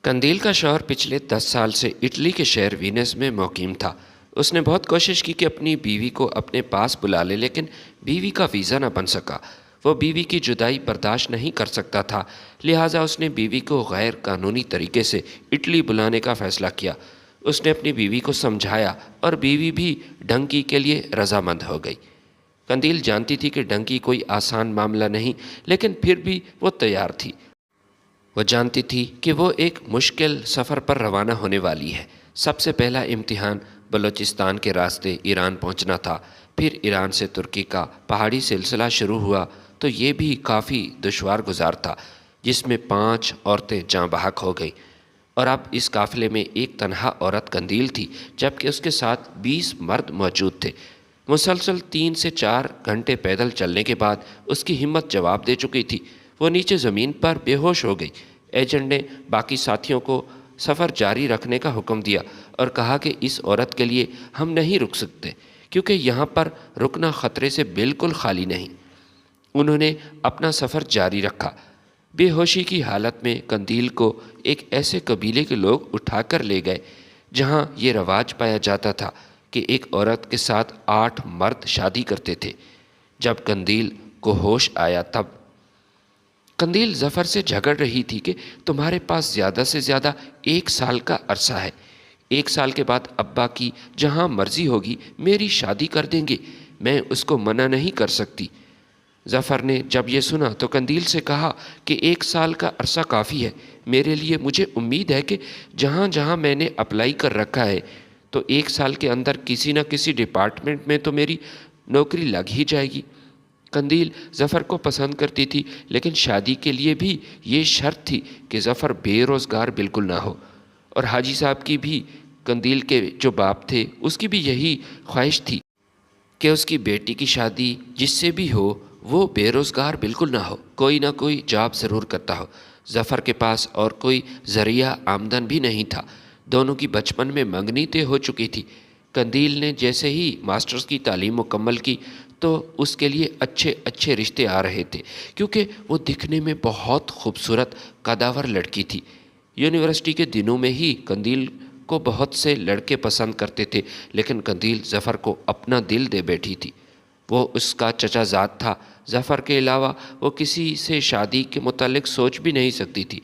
قندیل کا شوہر پچھلے 10 سال سے اٹلی کے شہر وینس میں مقیم تھا۔ اس نے بہت کوشش کی کہ اپنی بیوی کو اپنے پاس بلا لے، لیکن بیوی کا ویزا نہ بن سکا۔ وہ بیوی کی جدائی برداشت نہیں کر سکتا تھا، لہٰذا اس نے بیوی کو غیر قانونی طریقے سے اٹلی بلانے کا فیصلہ کیا۔ اس نے اپنی بیوی کو سمجھایا اور بیوی بھی ڈھنکی کے لیے رضامند ہو گئی۔ قندیل جانتی تھی کہ ڈھنکی کوئی آسان معاملہ نہیں، لیکن پھر بھی وہ تیار تھی۔ وہ جانتی تھی کہ وہ ایک مشکل سفر پر روانہ ہونے والی ہے۔ سب سے پہلا امتحان بلوچستان کے راستے ایران پہنچنا تھا، پھر ایران سے ترکی کا پہاڑی سلسلہ شروع ہوا تو یہ بھی کافی دشوار گزار تھا، جس میں 5 عورتیں جاں بحق ہو گئیں، اور اب اس قافلے میں ایک تنہا عورت قندیل تھی، جبکہ اس کے ساتھ 20 مرد موجود تھے۔ مسلسل 3 سے 4 گھنٹے پیدل چلنے کے بعد اس کی ہمت جواب دے چکی تھی۔ وہ نیچے زمین پر بے ہوش ہو گئی۔ ایجنٹ نے باقی ساتھیوں کو سفر جاری رکھنے کا حکم دیا اور کہا کہ اس عورت کے لیے ہم نہیں رک سکتے، کیونکہ یہاں پر رکنا خطرے سے بالکل خالی نہیں۔ انہوں نے اپنا سفر جاری رکھا۔ بے ہوشی کی حالت میں قندیل کو ایک ایسے قبیلے کے لوگ اٹھا کر لے گئے جہاں یہ رواج پایا جاتا تھا کہ ایک عورت کے ساتھ 8 مرد شادی کرتے تھے۔ جب قندیل کو ہوش آیا تب قندیل ظفر سے جھگڑ رہی تھی کہ تمہارے پاس زیادہ سے زیادہ 1 سال کا عرصہ ہے۔ 1 سال کے بعد ابا کی جہاں مرضی ہوگی میری شادی کر دیں گے، میں اس کو منع نہیں کر سکتی۔ ظفر نے جب یہ سنا تو قندیل سے کہا کہ 1 سال کا عرصہ کافی ہے میرے لیے۔ مجھے امید ہے کہ جہاں جہاں میں نے اپلائی کر رکھا ہے تو 1 سال کے اندر کسی نہ کسی ڈپارٹمنٹ میں تو میری نوکری لگ ہی جائے گی۔ قندیل ظفر کو پسند کرتی تھی، لیکن شادی کے لیے بھی یہ شرط تھی کہ ظفر بے روزگار بالکل نہ ہو، اور حاجی صاحب کی بھی، قندیل کے جو باپ تھے، اس کی بھی یہی خواہش تھی کہ اس کی بیٹی کی شادی جس سے بھی ہو وہ بے روزگار بالکل نہ ہو، کوئی نہ کوئی جاب ضرور کرتا ہو۔ ظفر کے پاس اور کوئی ذریعہ آمدن بھی نہیں تھا۔ دونوں کی بچپن میں منگنی طے ہو چکی تھی۔ قندیل نے جیسے ہی ماسٹرز کی تعلیم مکمل کی تو اس کے لیے اچھے اچھے رشتے آ رہے تھے، کیونکہ وہ دکھنے میں بہت خوبصورت قداور لڑکی تھی۔ یونیورسٹی کے دنوں میں ہی قندیل کو بہت سے لڑکے پسند کرتے تھے، لیکن قندیل ظفر کو اپنا دل دے بیٹھی تھی۔ وہ اس کا چچا زاد تھا۔ ظفر کے علاوہ وہ کسی سے شادی کے متعلق سوچ بھی نہیں سکتی تھی۔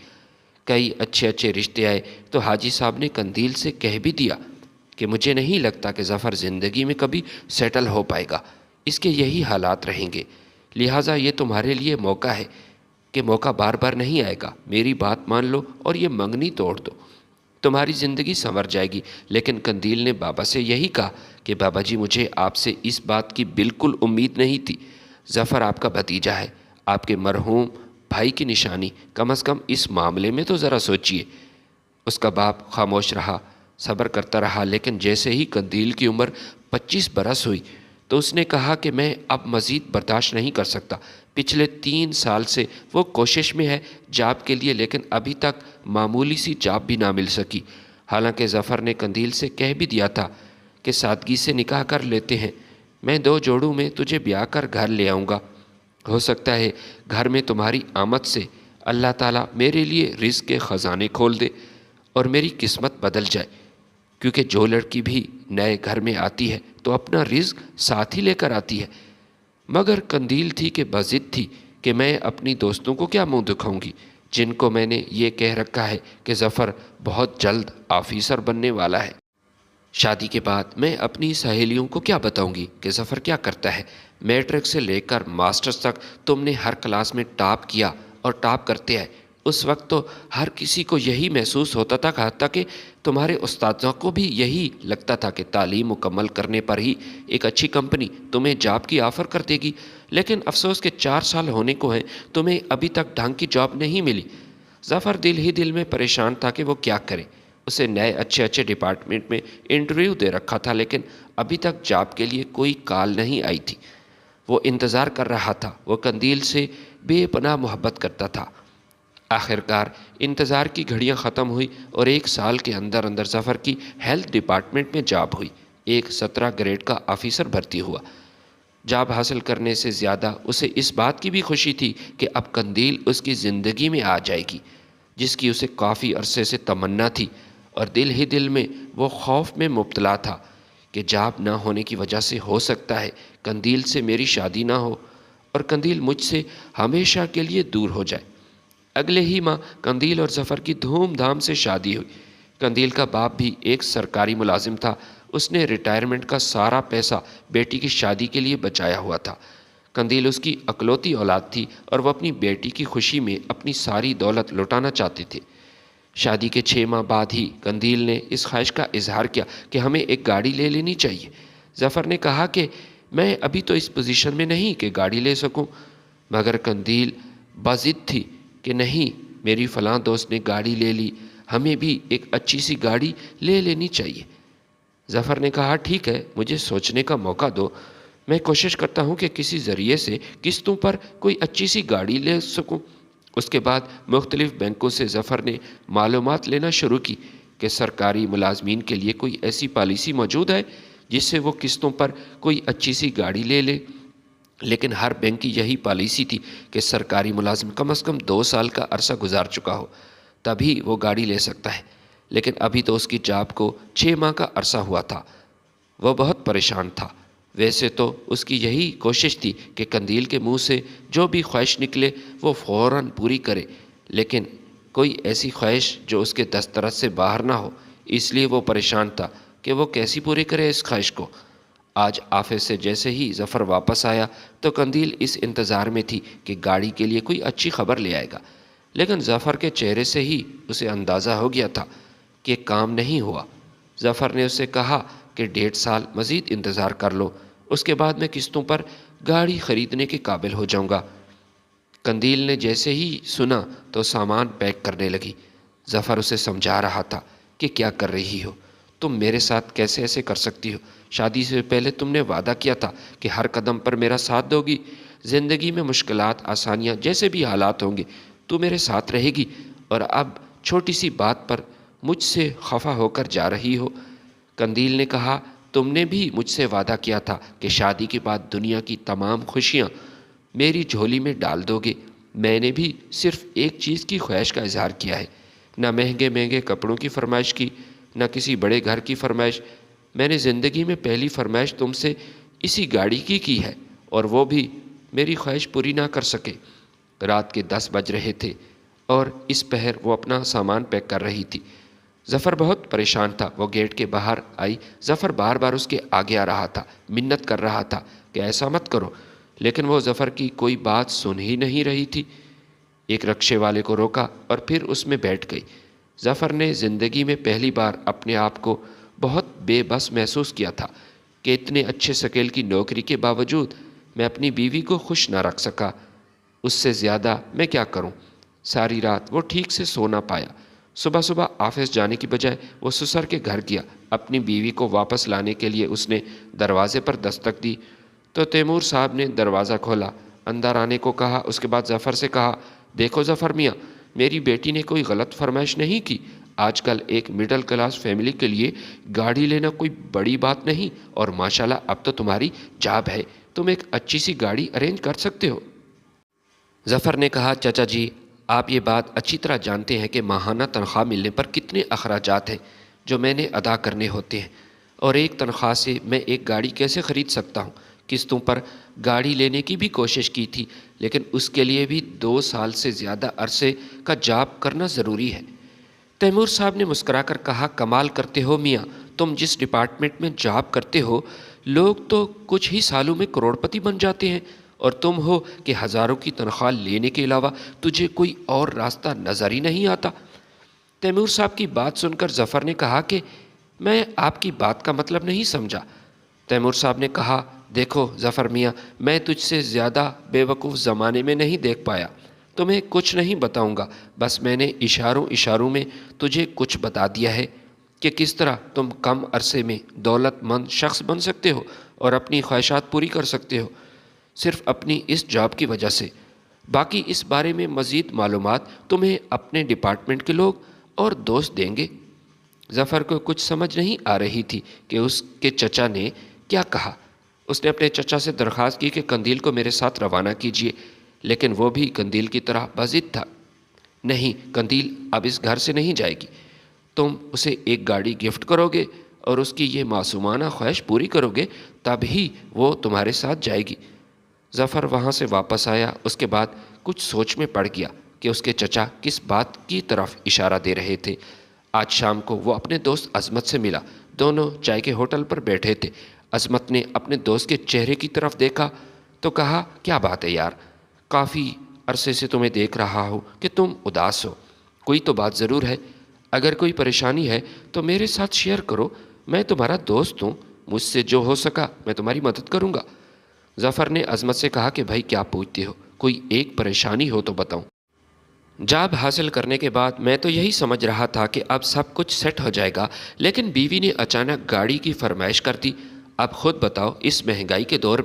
کئی اچھے اچھے رشتے آئے تو حاجی صاحب نے قندیل سے کہہ بھی دیا کہ مجھے نہیں لگتا کہ ظفر زندگی میں کبھی سیٹل ہو پائے گا، اس کے یہی حالات رہیں گے، لہٰذا یہ تمہارے لیے موقع ہے کہ موقع بار بار نہیں آئے گا، میری بات مان لو اور یہ منگنی توڑ دو، تمہاری زندگی سنور جائے گی۔ لیکن قندیل نے بابا سے یہی کہا کہ بابا جی، مجھے آپ سے اس بات کی بالکل امید نہیں تھی۔ ظفر آپ کا بھتیجا ہے، آپ کے مرحوم بھائی کی نشانی، کم از کم اس معاملے میں تو ذرا سوچئے۔ اس کا باپ خاموش رہا، صبر کرتا رہا، لیکن جیسے ہی قندیل کی عمر 25 برس ہوئی تو اس نے کہا کہ میں اب مزید برداشت نہیں کر سکتا۔ پچھلے 3 سال سے وہ کوشش میں ہے جاب کے لیے، لیکن ابھی تک معمولی سی جاب بھی نہ مل سکی۔ حالانکہ ظفر نے قندیل سے کہہ بھی دیا تھا کہ سادگی سے نکاح کر لیتے ہیں، میں 2 جوڑوں میں تجھے بیاہ کر گھر لے آؤں گا، ہو سکتا ہے گھر میں تمہاری آمد سے اللہ تعالیٰ میرے لیے رزق کے خزانے کھول دے اور میری قسمت بدل جائے، کیونکہ جو لڑکی بھی نئے گھر میں آتی ہے تو اپنا رزق ساتھ ہی لے کر آتی ہے۔ مگر قندیل تھی کہ بضد تھی کہ میں اپنی دوستوں کو کیا منہ دکھاؤں گی، جن کو میں نے یہ کہہ رکھا ہے کہ ظفر بہت جلد آفیسر بننے والا ہے۔ شادی کے بعد میں اپنی سہیلیوں کو کیا بتاؤں گی کہ ظفر کیا کرتا ہے؟ میٹرک سے لے کر ماسٹرز تک تم نے ہر کلاس میں ٹاپ کیا اور ٹاپ کرتے آئے۔ اس وقت تو ہر کسی کو یہی محسوس ہوتا تھا، حتیٰ کہ تمہارے استاذوں کو بھی یہی لگتا تھا کہ تعلیم مکمل کرنے پر ہی ایک اچھی کمپنی تمہیں جاب کی آفر کر دے گی، لیکن افسوس کہ 4 سال ہونے کو ہیں تمہیں ابھی تک ڈھنگ کی جاب نہیں ملی۔ ظفر دل ہی دل میں پریشان تھا کہ وہ کیا کرے۔ اسے نئے اچھے اچھے ڈپارٹمنٹ میں انٹرویو دے رکھا تھا، لیکن ابھی تک جاب کے لیے کوئی کال نہیں آئی تھی۔ وہ انتظار کر رہا تھا، وہ قندیل سے بے پناہ محبت کرتا تھا۔ آخرکار انتظار کی گھڑیاں ختم ہوئی اور 1 سال کے اندر اندر ظفر کی ہیلتھ ڈپارٹمنٹ میں جاب ہوئی۔ ایک 17 گریڈ کا آفیسر بھرتی ہوا۔ جاب حاصل کرنے سے زیادہ اسے اس بات کی بھی خوشی تھی کہ اب قندیل اس کی زندگی میں آ جائے گی۔ جس کی اسے کافی عرصے سے تمنا تھی، اور دل ہی دل میں وہ خوف میں مبتلا تھا کہ جاب نہ ہونے کی وجہ سے ہو سکتا ہے قندیل سے میری شادی نہ ہو اور قندیل مجھ سے ہمیشہ کے لیے دور ہو جائے۔ اگلے ہی ماہ قندیل اور ظفر کی دھوم دھام سے شادی ہوئی۔ قندیل کا باپ بھی ایک سرکاری ملازم تھا۔ اس نے ریٹائرمنٹ کا سارا پیسہ بیٹی کی شادی کے لیے بچایا ہوا تھا۔ قندیل اس کی اکلوتی اولاد تھی اور وہ اپنی بیٹی کی خوشی میں اپنی ساری دولت لٹانا چاہتے تھے۔ شادی کے 6 ماہ بعد ہی قندیل نے اس خواہش کا اظہار کیا کہ ہمیں ایک گاڑی لے لینی چاہیے۔ ظفر نے کہا کہ میں ابھی تو اس پوزیشن میں نہیں کہ گاڑی لے سکوں، مگر قندیل بضد تھی کہ نہیں، میری فلاں دوست نے گاڑی لے لی، ہمیں بھی ایک اچھی سی گاڑی لے لینی چاہیے۔ ظفر نے کہا ٹھیک ہے، مجھے سوچنے کا موقع دو، میں کوشش کرتا ہوں کہ کسی ذریعے سے قسطوں پر کوئی اچھی سی گاڑی لے سکوں۔ اس کے بعد مختلف بینکوں سے ظفر نے معلومات لینا شروع کی کہ سرکاری ملازمین کے لیے کوئی ایسی پالیسی موجود ہے جس سے وہ قسطوں پر کوئی اچھی سی گاڑی لے لے۔ لیکن ہر بینک کی یہی پالیسی تھی کہ سرکاری ملازم کم از کم 2 سال کا عرصہ گزار چکا ہو تبھی وہ گاڑی لے سکتا ہے۔ لیکن ابھی تو اس کی جاب کو 6 ماہ کا عرصہ ہوا تھا۔ وہ بہت پریشان تھا۔ ویسے تو اس کی یہی کوشش تھی کہ قندیل کے منہ سے جو بھی خواہش نکلے وہ فوراً پوری کرے، لیکن کوئی ایسی خواہش جو اس کے دسترس سے باہر نہ ہو، اس لیے وہ پریشان تھا کہ وہ کیسی پوری کرے اس خواہش کو۔ آج آفس سے جیسے ہی ظفر واپس آیا تو قندیل اس انتظار میں تھی کہ گاڑی کے لیے کوئی اچھی خبر لے آئے گا، لیکن ظفر کے چہرے سے ہی اسے اندازہ ہو گیا تھا کہ کام نہیں ہوا۔ ظفر نے اسے کہا کہ 1.5 سال مزید انتظار کر لو، اس کے بعد میں قسطوں پر گاڑی خریدنے کے قابل ہو جاؤں گا۔ قندیل نے جیسے ہی سنا تو سامان پیک کرنے لگی۔ ظفر اسے سمجھا رہا تھا کہ کیا کر رہی ہو، تم میرے ساتھ کیسے ایسے کر سکتی ہو؟ شادی سے پہلے تم نے وعدہ کیا تھا کہ ہر قدم پر میرا ساتھ دو گی، زندگی میں مشکلات آسانیاں جیسے بھی حالات ہوں گے تو میرے ساتھ رہے گی، اور اب چھوٹی سی بات پر مجھ سے خفا ہو کر جا رہی ہو۔ قندیل نے کہا تم نے بھی مجھ سے وعدہ کیا تھا کہ شادی کے بعد دنیا کی تمام خوشیاں میری جھولی میں ڈال دو گے۔ میں نے بھی صرف ایک چیز کی خواہش کا اظہار کیا ہے، نہ مہنگے مہنگے کپڑوں کی فرمائش کی، نہ کسی بڑے گھر کی فرمائش۔ میں نے زندگی میں پہلی فرمائش تم سے اسی گاڑی کی ہے، اور وہ بھی میری خواہش پوری نہ کر سکے۔ رات کے 10 بج رہے تھے اور اس پہر وہ اپنا سامان پیک کر رہی تھی۔ ظفر بہت پریشان تھا۔ وہ گیٹ کے باہر آئی، ظفر بار بار اس کے آگے آ رہا تھا، منت کر رہا تھا کہ ایسا مت کرو، لیکن وہ ظفر کی کوئی بات سن ہی نہیں رہی تھی۔ ایک رکشے والے کو روکا اور پھر اس میں بیٹھ گئی۔ ظفر نے زندگی میں پہلی بار اپنے آپ کو بہت بے بس محسوس کیا تھا کہ اتنے اچھے سکیل کی نوکری کے باوجود میں اپنی بیوی کو خوش نہ رکھ سکا۔ اس سے زیادہ میں کیا کروں؟ ساری رات وہ ٹھیک سے سو نہ پایا۔ صبح صبح آفس جانے کی بجائے وہ سسر کے گھر گیا۔ اپنی بیوی کو واپس لانے کے لیے اس نے دروازے پر دستک دی تو تیمور صاحب نے دروازہ کھولا، اندر آنے کو کہا۔ اس کے بعد ظفر سے کہا دیکھو ظفر میاں، میری بیٹی نے کوئی غلط فرمائش نہیں کی۔ آج کل ایک مڈل کلاس فیملی کے لیے گاڑی لینا کوئی بڑی بات نہیں، اور ماشاءاللہ اب تو تمہاری جاب ہے، تم ایک اچھی سی گاڑی ارینج کر سکتے ہو۔ ظفر نے کہا چچا جی، آپ یہ بات اچھی طرح جانتے ہیں کہ ماہانہ تنخواہ ملنے پر کتنے اخراجات ہیں جو میں نے ادا کرنے ہوتے ہیں، اور ایک تنخواہ سے میں ایک گاڑی کیسے خرید سکتا ہوں؟ قسطوں پر گاڑی لینے کی بھی کوشش کی تھی، لیکن اس کے لیے بھی 2 سال سے زیادہ عرصے کا جاب کرنا ضروری ہے۔ تیمور صاحب نے مسکرا کر کہا کمال کرتے ہو میاں، تم جس ڈپارٹمنٹ میں جاب کرتے ہو لوگ تو کچھ ہی سالوں میں کروڑ پتی بن جاتے ہیں، اور تم ہو کہ ہزاروں کی تنخواہ لینے کے علاوہ تجھے کوئی اور راستہ نظر ہی نہیں آتا۔ تیمور صاحب کی بات سن کر ظفر نے کہا کہ میں آپ کی بات کا مطلب نہیں سمجھا۔ تیمور صاحب نے کہا دیکھو ظفر میاں، میں تجھ سے زیادہ بے وقوف زمانے میں نہیں دیکھ پایا، تمہیں کچھ نہیں بتاؤں گا، بس میں نے اشاروں میں تجھے کچھ بتا دیا ہے کہ کس طرح تم کم عرصے میں دولت مند شخص بن سکتے ہو اور اپنی خواہشات پوری کر سکتے ہو، صرف اپنی اس جاب کی وجہ سے۔ باقی اس بارے میں مزید معلومات تمہیں اپنے ڈپارٹمنٹ کے لوگ اور دوست دیں گے۔ ظفر کو کچھ سمجھ نہیں آ رہی تھی کہ اس کے چچا نے کیا کہا۔ اس نے اپنے چچا سے درخواست کی کہ قندیل کو میرے ساتھ روانہ کیجیے، لیکن وہ بھی قندیل کی طرح بضد تھا۔ نہیں، قندیل اب اس گھر سے نہیں جائے گی۔ تم اسے ایک گاڑی گفٹ کرو گے اور اس کی یہ معصومانہ خواہش پوری کرو گے، تب ہی وہ تمہارے ساتھ جائے گی۔ ظفر وہاں سے واپس آیا، اس کے بعد کچھ سوچ میں پڑ گیا کہ اس کے چچا کس بات کی طرف اشارہ دے رہے تھے۔ آج شام کو وہ اپنے دوست عظمت سے ملا، دونوں چائے کے ہوٹل پر بیٹھے تھے۔ عظمت نے اپنے دوست کے چہرے کی طرف دیکھا تو کہا، کیا بات ہے یار، کافی عرصے سے تمہیں دیکھ رہا ہوں کہ تم اداس ہو، کوئی تو بات ضرور ہے۔ اگر کوئی پریشانی ہے تو میرے ساتھ شیئر کرو، میں تمہارا دوست ہوں، مجھ سے جو ہو سکا میں تمہاری مدد کروں گا۔ ظفر نے عظمت سے کہا کہ بھائی کیا پوچھتے ہو، کوئی ایک پریشانی ہو تو بتاؤں۔ جاب حاصل کرنے کے بعد میں تو یہی سمجھ رہا تھا کہ اب سب کچھ سیٹ ہو جائے گا، لیکن بیوی نے اچانک گاڑی کی فرمائش کر دی۔ اب خود بتاؤ، اس مہنگائی کے دور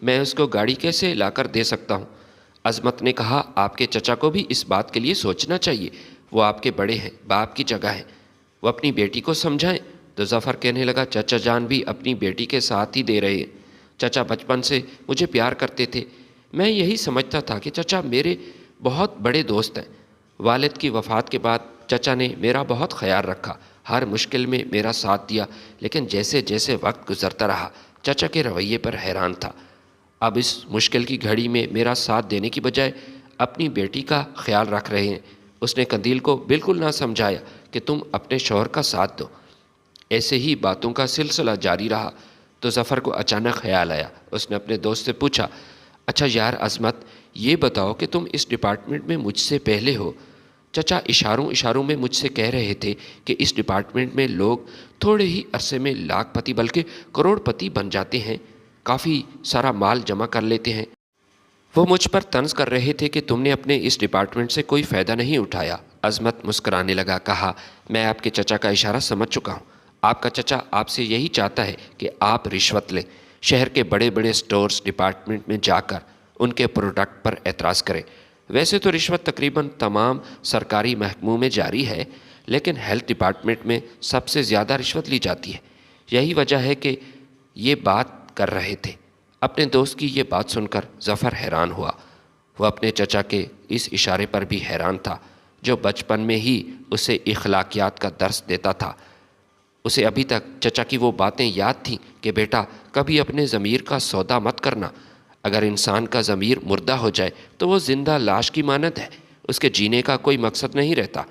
میں اس کو گاڑی کیسے لا کر دے سکتا ہوں؟ عظمت نے کہا، آپ کے چچا کو بھی اس بات کے لیے سوچنا چاہیے، وہ آپ کے بڑے ہیں، باپ کی جگہ ہیں، وہ اپنی بیٹی کو سمجھائیں۔ تو ظفر کہنے لگا، چچا جان بھی اپنی بیٹی کے ساتھ ہی دے رہے ہیں، چچا بچپن سے مجھے پیار کرتے تھے، میں یہی سمجھتا تھا کہ چچا میرے بہت بڑے دوست ہیں۔ والد کی وفات کے بعد چچا نے میرا بہت خیال رکھا، ہر مشکل میں میرا ساتھ دیا، لیکن جیسے جیسے وقت گزرتا رہا چچا کے رویے پر حیران تھا۔ اب اس مشکل کی گھڑی میں میرا ساتھ دینے کی بجائے اپنی بیٹی کا خیال رکھ رہے ہیں۔ اس نے قندیل کو بالکل نہ سمجھایا کہ تم اپنے شوہر کا ساتھ دو۔ ایسے ہی باتوں کا سلسلہ جاری رہا تو ظفر کو اچانک خیال آیا۔ اس نے اپنے دوست سے پوچھا، اچھا یار عظمت، یہ بتاؤ کہ تم اس ڈپارٹمنٹ میں مجھ سے پہلے ہو۔ چچا اشاروں میں مجھ سے کہہ رہے تھے کہ اس ڈپارٹمنٹ میں لوگ تھوڑے ہی عرصے میں لاکھ پتی بلکہ کروڑ پتی بن جاتے ہیں، کافی سارا مال جمع کر لیتے ہیں۔ وہ مجھ پر طنز کر رہے تھے کہ تم نے اپنے اس ڈپارٹمنٹ سے کوئی فائدہ نہیں اٹھایا۔ عظمت مسکرانے لگا، کہا، میں آپ کے چچا کا اشارہ سمجھ چکا ہوں۔ آپ کا چچا آپ سے یہی چاہتا ہے کہ آپ رشوت لیں، شہر کے بڑے بڑے سٹورز ڈپارٹمنٹ میں جا کر ان کے پروڈکٹ پر اعتراض کریں۔ ویسے تو رشوت تقریباً تمام سرکاری محکموں میں جاری ہے، لیکن ہیلتھ ڈپارٹمنٹ میں سب سے زیادہ رشوت لی جاتی ہے۔ یہی وجہ ہے کہ یہ بات کر رہے تھے۔ اپنے دوست کی یہ بات سن کر ظفر حیران ہوا۔ وہ اپنے چچا کے اس اشارے پر بھی حیران تھا، جو بچپن میں ہی اسے اخلاقیات کا درس دیتا تھا۔ اسے ابھی تک چچا کی وہ باتیں یاد تھیں کہ بیٹا، کبھی اپنے ضمیر کا سودا مت کرنا۔ اگر انسان کا ضمیر مردہ ہو جائے تو وہ زندہ لاش کی مانند ہے، اس کے جینے کا کوئی مقصد نہیں رہتا۔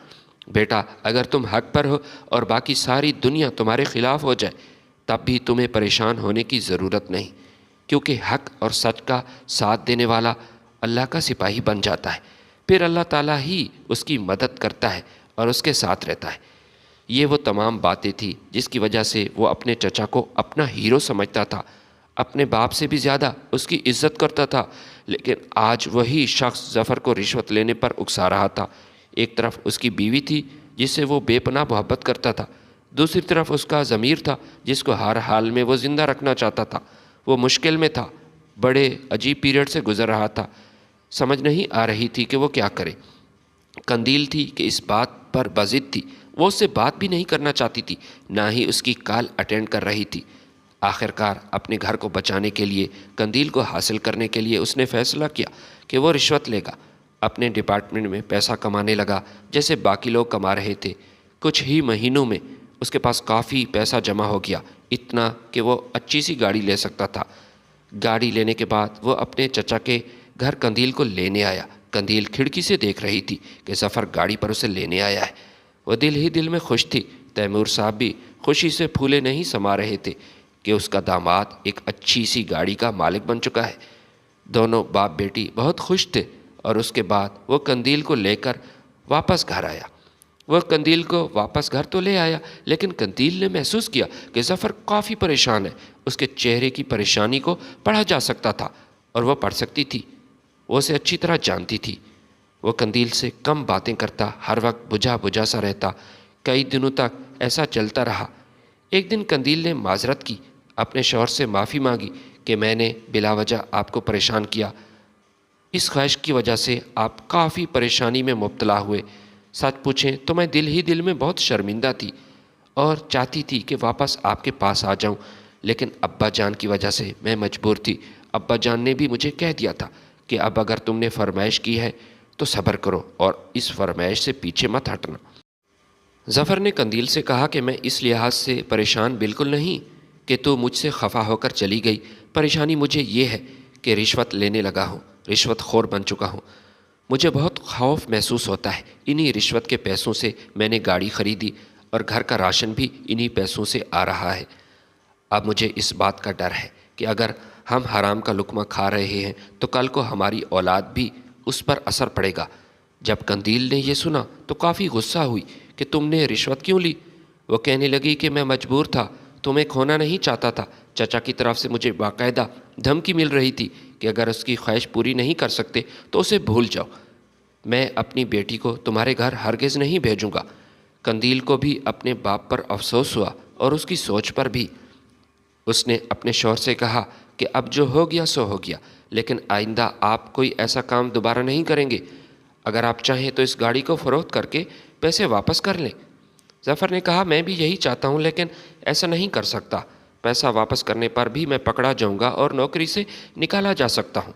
بیٹا، اگر تم حق پر ہو اور باقی ساری دنیا تمہارے خلاف ہو جائے، تب بھی تمہیں پریشان ہونے کی ضرورت نہیں، کیونکہ حق اور سچ کا ساتھ دینے والا اللہ کا سپاہی بن جاتا ہے، پھر اللہ تعالیٰ ہی اس کی مدد کرتا ہے اور اس کے ساتھ رہتا ہے۔ یہ وہ تمام باتیں تھیں جس کی وجہ سے وہ اپنے چچا کو اپنا ہیرو سمجھتا تھا، اپنے باپ سے بھی زیادہ اس کی عزت کرتا تھا، لیکن آج وہی شخص ظفر کو رشوت لینے پر اکسا رہا تھا۔ ایک طرف اس کی بیوی تھی جس سے وہ بے پناہ محبت کرتا تھا، دوسری طرف اس کا ضمیر تھا جس کو ہر حال میں وہ زندہ رکھنا چاہتا تھا۔ وہ مشکل میں تھا، بڑے عجیب پیریڈ سے گزر رہا تھا، سمجھ نہیں آ رہی تھی کہ وہ کیا کرے۔ قندیل تھی کہ اس بات پر بضد تھی، وہ اس سے بات بھی نہیں کرنا چاہتی تھی، نہ ہی اس کی کال اٹینڈ کر رہی تھی۔ آخرکار اپنے گھر کو بچانے کے لیے، قندیل کو حاصل کرنے کے لیے اس نے فیصلہ کیا کہ وہ رشوت لے گا۔ اپنے ڈپارٹمنٹ میں پیسہ کمانے لگا جیسے باقی لوگ کما رہے تھے۔ کچھ ہی مہینوں میں اس کے پاس کافی پیسہ جمع ہو گیا، اتنا کہ وہ اچھی سی گاڑی لے سکتا تھا۔ گاڑی لینے کے بعد وہ اپنے چچا کے گھر قندیل کو لینے آیا۔ قندیل کھڑکی سے دیکھ رہی تھی کہ ظفر گاڑی پر اسے لینے آیا ہے۔ وہ دل ہی دل میں خوش تھی۔ تیمور صاحب بھی خوشی سے پھولے نہیں سما رہے تھے کہ اس کا داماد ایک اچھی سی گاڑی کا مالک بن چکا ہے۔ دونوں باپ بیٹی بہت خوش تھے، اور اس کے بعد وہ قندیل کو لے کر واپس گھر آیا۔ وہ قندیل کو واپس گھر تو لے آیا، لیکن قندیل نے محسوس کیا کہ ظفر کافی پریشان ہے۔ اس کے چہرے کی پریشانی کو پڑھا جا سکتا تھا، اور وہ پڑھ سکتی تھی، وہ اسے اچھی طرح جانتی تھی۔ وہ قندیل سے کم باتیں کرتا، ہر وقت بجھا بجھا سا رہتا۔ کئی دنوں تک ایسا چلتا رہا۔ ایک دن قندیل نے معذرت کی، اپنے شوہر سے معافی مانگی کہ میں نے بلا وجہ آپ کو پریشان کیا، اس خواہش کی وجہ سے آپ کافی پریشانی میں مبتلا ہوئے۔ سچ پوچھیں تو میں دل ہی دل میں بہت شرمندہ تھی اور چاہتی تھی کہ واپس آپ کے پاس آ جاؤں، لیکن ابا جان کی وجہ سے میں مجبور تھی۔ ابا جان نے بھی مجھے کہہ دیا تھا کہ اب اگر تم نے فرمائش کی ہے تو صبر کرو اور اس فرمائش سے پیچھے مت ہٹنا۔ ظفر نے قندیل سے کہا کہ میں اس لحاظ سے پریشان بالکل نہیں کہ تو مجھ سے خفا ہو کر چلی گئی، پریشانی مجھے یہ ہے کہ رشوت لینے لگا ہوں، رشوت خور بن چکا ہوں۔ مجھے بہت خوف محسوس ہوتا ہے، انہی رشوت کے پیسوں سے میں نے گاڑی خریدی اور گھر کا راشن بھی انہی پیسوں سے آ رہا ہے۔ اب مجھے اس بات کا ڈر ہے کہ اگر ہم حرام کا لقمہ کھا رہے ہیں تو کل کو ہماری اولاد بھی اس پر اثر پڑے گا۔ جب قندیل نے یہ سنا تو کافی غصہ ہوئی کہ تم نے رشوت کیوں لی؟ وہ کہنے لگی کہ میں مجبور تھا، تمہیں کھونا نہیں چاہتا تھا۔ چچا کی طرف سے مجھے باقاعدہ دھمکی مل رہی تھی کہ اگر اس کی خواہش پوری نہیں کر سکتے تو اسے بھول جاؤ۔ میں اپنی بیٹی کو تمہارے گھر ہرگز نہیں بھیجوں گا۔ قندیل کو بھی اپنے باپ پر افسوس ہوا اور اس کی سوچ پر بھی۔ اس نے اپنے شوہر سے کہا کہ اب جو ہو گیا سو ہو گیا، لیکن آئندہ آپ کوئی ایسا کام دوبارہ نہیں کریں گے۔ اگر آپ چاہیں تو اس گاڑی کو فروخت کر کے پیسے واپس کر لیں۔ ظفر نے کہا میں بھی یہی چاہتا ہوں، لیکن ایسا نہیں کر سکتا۔ پیسہ واپس کرنے پر بھی میں پکڑا جاؤں گا اور نوکری سے نکالا جا سکتا ہوں۔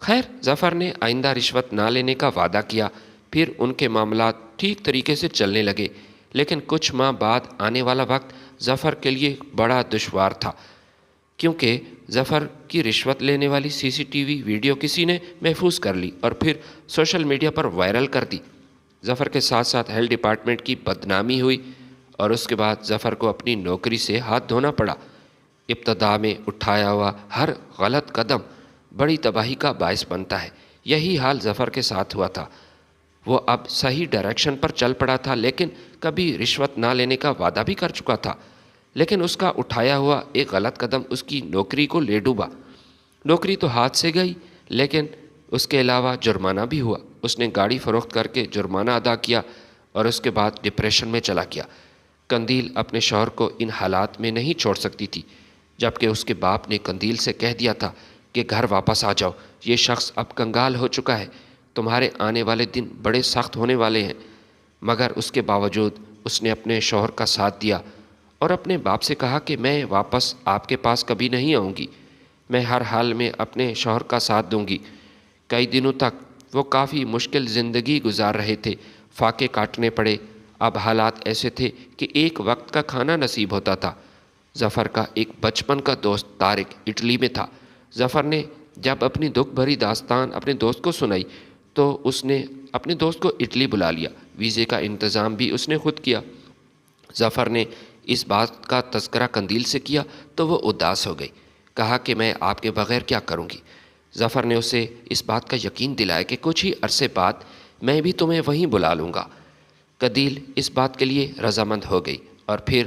خیر، ظفر نے آئندہ رشوت نہ لینے کا وعدہ کیا۔ پھر ان کے معاملات ٹھیک طریقے سے چلنے لگے، لیکن کچھ ماہ بعد آنے والا وقت ظفر کے لیے بڑا دشوار تھا، کیونکہ ظفر کی رشوت لینے والی سی سی ٹی وی ویڈیو کسی نے محفوظ کر لی اور پھر سوشل میڈیا پر وائرل کر دی۔ ظفر کے ساتھ ساتھ ہیلتھ ڈپارٹمنٹ کی بدنامی ہوئی اور اس کے بعد ظفر کو اپنی نوکری سے ہاتھ دھونا پڑا۔ ابتدا میں اٹھایا ہوا ہر غلط قدم بڑی تباہی کا باعث بنتا ہے۔ یہی حال ظفر کے ساتھ ہوا تھا۔ وہ اب صحیح ڈائریکشن پر چل پڑا تھا، لیکن کبھی رشوت نہ لینے کا وعدہ بھی کر چکا تھا، لیکن اس کا اٹھایا ہوا ایک غلط قدم اس کی نوکری کو لے ڈوبا۔ نوکری تو ہاتھ سے گئی، لیکن اس کے علاوہ جرمانہ بھی ہوا۔ اس نے گاڑی فروخت کر کے جرمانہ ادا کیا اور اس کے بعد ڈپریشن میں چلا گیا۔ قندیل اپنے شوہر کو ان حالات میں نہیں چھوڑ سکتی تھی، جبکہ اس کے باپ نے قندیل سے کہہ دیا تھا کہ گھر واپس آ جاؤ، یہ شخص اب کنگال ہو چکا ہے، تمہارے آنے والے دن بڑے سخت ہونے والے ہیں۔ مگر اس کے باوجود اس نے اپنے شوہر کا ساتھ دیا اور اپنے باپ سے کہا کہ میں واپس آپ کے پاس کبھی نہیں آؤں گی، میں ہر حال میں اپنے شوہر کا ساتھ دوں گی۔ کئی دنوں تک وہ کافی مشکل زندگی گزار رہے تھے، فاقے کاٹنے پڑے۔ اب حالات ایسے تھے کہ ایک وقت کا کھانا نصیب ہوتا تھا۔ ظفر کا ایک بچپن کا دوست طارق اٹلی میں تھا۔ ظفر نے جب اپنی دکھ بھری داستان اپنے دوست کو سنائی تو اس نے اپنے دوست کو اٹلی بلا لیا۔ ویزے کا انتظام بھی اس نے خود کیا۔ ظفر نے اس بات کا تذکرہ قندیل سے کیا تو وہ اداس ہو گئی، کہا کہ میں آپ کے بغیر کیا کروں گی۔ ظفر نے اسے اس بات کا یقین دلایا کہ کچھ ہی عرصے بعد میں بھی تمہیں وہیں بلا لوں گا۔ قندیل اس بات کے لیے رضامند ہو گئی اور پھر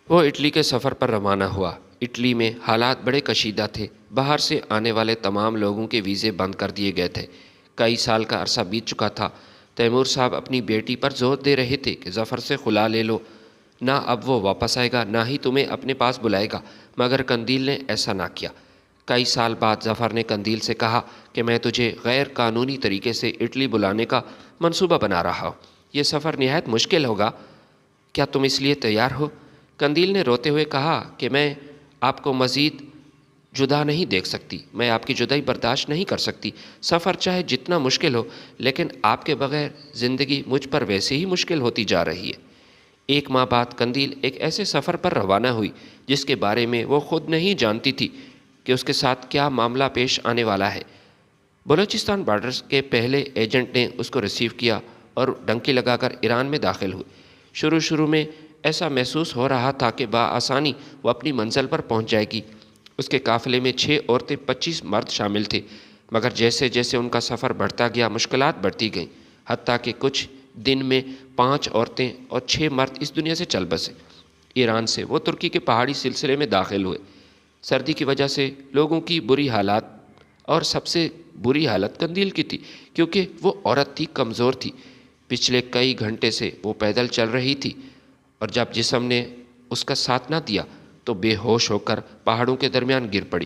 وہ اٹلی کے سفر پر روانہ ہوا۔ اٹلی میں حالات بڑے کشیدہ تھے۔ باہر سے آنے والے تمام لوگوں کے ویزے بند کر دیے گئے تھے۔ کئی سال کا عرصہ بیت چکا تھا۔ تیمور صاحب اپنی بیٹی پر زور دے رہے تھے کہ ظفر سے خلا لے لو، نہ اب وہ واپس آئے گا نہ ہی تمہیں اپنے پاس بلائے گا، مگر قندیل نے ایسا نہ کیا۔ کئی سال بعد ظفر نے قندیل سے کہا کہ میں تجھے غیر قانونی طریقے سے اٹلی بلانے کا منصوبہ بنا رہا ہوں، یہ سفر نہایت مشکل ہوگا، کیا تم اس لیے تیار ہو؟ قندیل نے روتے ہوئے کہا کہ میں آپ کو مزید جدا نہیں دیکھ سکتی، میں آپ کی جدائی برداشت نہیں کر سکتی۔ سفر چاہے جتنا مشکل ہو، لیکن آپ کے بغیر زندگی مجھ پر ویسے ہی مشکل ہوتی جا رہی ہے۔ ایک ماہ بعد قندیل ایک ایسے سفر پر روانہ ہوئی جس کے بارے میں وہ خود نہیں جانتی تھی کہ اس کے ساتھ کیا معاملہ پیش آنے والا ہے۔ بلوچستان بارڈر کے پہلے ایجنٹ نے اس کو ریسیو کیا اور ڈنکی لگا کر ایران میں داخل ہوئے۔ شروع میں ایسا محسوس ہو رہا تھا کہ بآسانی وہ اپنی منزل پر پہنچ جائے گی۔ اس کے قافلے میں 6 عورتیں 25 مرد شامل تھے، مگر جیسے جیسے ان کا سفر بڑھتا گیا مشکلات بڑھتی گئیں، حتیٰ کہ کچھ دن میں 5 عورتیں اور 6 مرد اس دنیا سے چل بسے۔ ایران سے وہ ترکی کے پہاڑی سلسلے میں داخل ہوئے۔ سردی کی وجہ سے لوگوں کی بری حالات، اور سب سے بری حالت قندیل کی تھی، کیونکہ وہ عورت تھی، کمزور تھی۔ پچھلے کئی گھنٹے سے وہ پیدل چل رہی تھی اور جب جسم نے اس کا ساتھ نہ دیا تو بے ہوش ہو کر پہاڑوں کے درمیان گر پڑی۔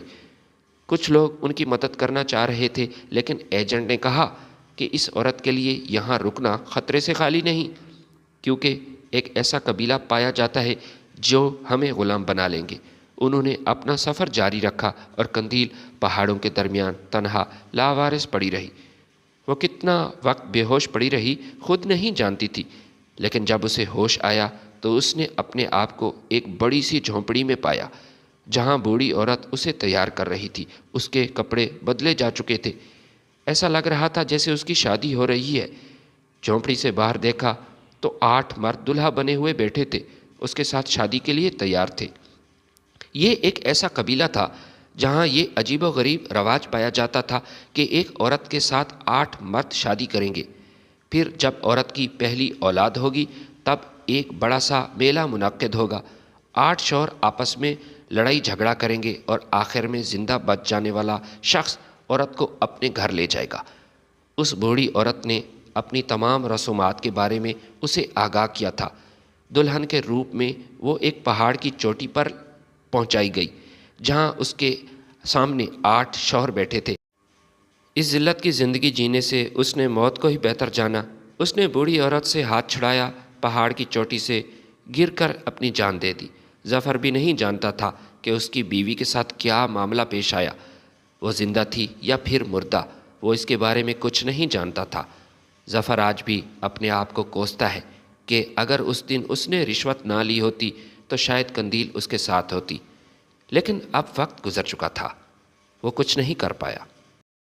کچھ لوگ ان کی مدد کرنا چاہ رہے تھے، لیکن ایجنٹ نے کہا کہ اس عورت کے لیے یہاں رکنا خطرے سے خالی نہیں، کیونکہ ایک ایسا قبیلہ پایا جاتا ہے جو ہمیں غلام بنا لیں گے۔ انہوں نے اپنا سفر جاری رکھا اور قندیل پہاڑوں کے درمیان تنہا لاوارث پڑی رہی۔ وہ کتنا وقت بے ہوش پڑی رہی خود نہیں جانتی تھی، لیکن جب اسے ہوش آیا تو اس نے اپنے آپ کو ایک بڑی سی جھونپڑی میں پایا جہاں بوڑھی عورت اسے تیار کر رہی تھی۔ اس کے کپڑے بدلے جا چکے تھے، ایسا لگ رہا تھا جیسے اس کی شادی ہو رہی ہے۔ جھونپڑی سے باہر دیکھا تو 8 مرد دلہا بنے ہوئے بیٹھے تھے، اس کے ساتھ شادی کے لیے تیار تھے۔ یہ ایک ایسا قبیلہ تھا جہاں یہ عجیب و غریب رواج پایا جاتا تھا کہ ایک عورت کے ساتھ 8 مرد شادی کریں گے، پھر جب عورت کی پہلی اولاد ہوگی تب ایک بڑا سا میلہ منعقد ہوگا۔ 8 شوہر آپس میں لڑائی جھگڑا کریں گے اور آخر میں زندہ بچ جانے والا شخص عورت کو اپنے گھر لے جائے گا۔ اس بوڑھی عورت نے اپنی تمام رسومات کے بارے میں اسے آگاہ کیا تھا۔ دلہن کے روپ میں وہ ایک پہاڑ کی چوٹی پر پہنچائی گئی جہاں اس کے سامنے 8 شوہر بیٹھے تھے۔ اس ذلت کی زندگی جینے سے اس نے موت کو ہی بہتر جانا۔ اس نے بوڑھی عورت سے ہاتھ چھڑایا، پہاڑ کی چوٹی سے گر کر اپنی جان دے دی۔ ظفر بھی نہیں جانتا تھا کہ اس کی بیوی کے ساتھ کیا معاملہ پیش آیا، وہ زندہ تھی یا پھر مردہ، وہ اس کے بارے میں کچھ نہیں جانتا تھا۔ ظفر آج بھی اپنے آپ کو کوستا ہے کہ اگر اس دن اس نے رشوت نہ لی ہوتی تو شاید قندیل اس کے ساتھ ہوتی، لیکن اب وقت گزر چکا تھا، وہ کچھ نہیں کر پایا۔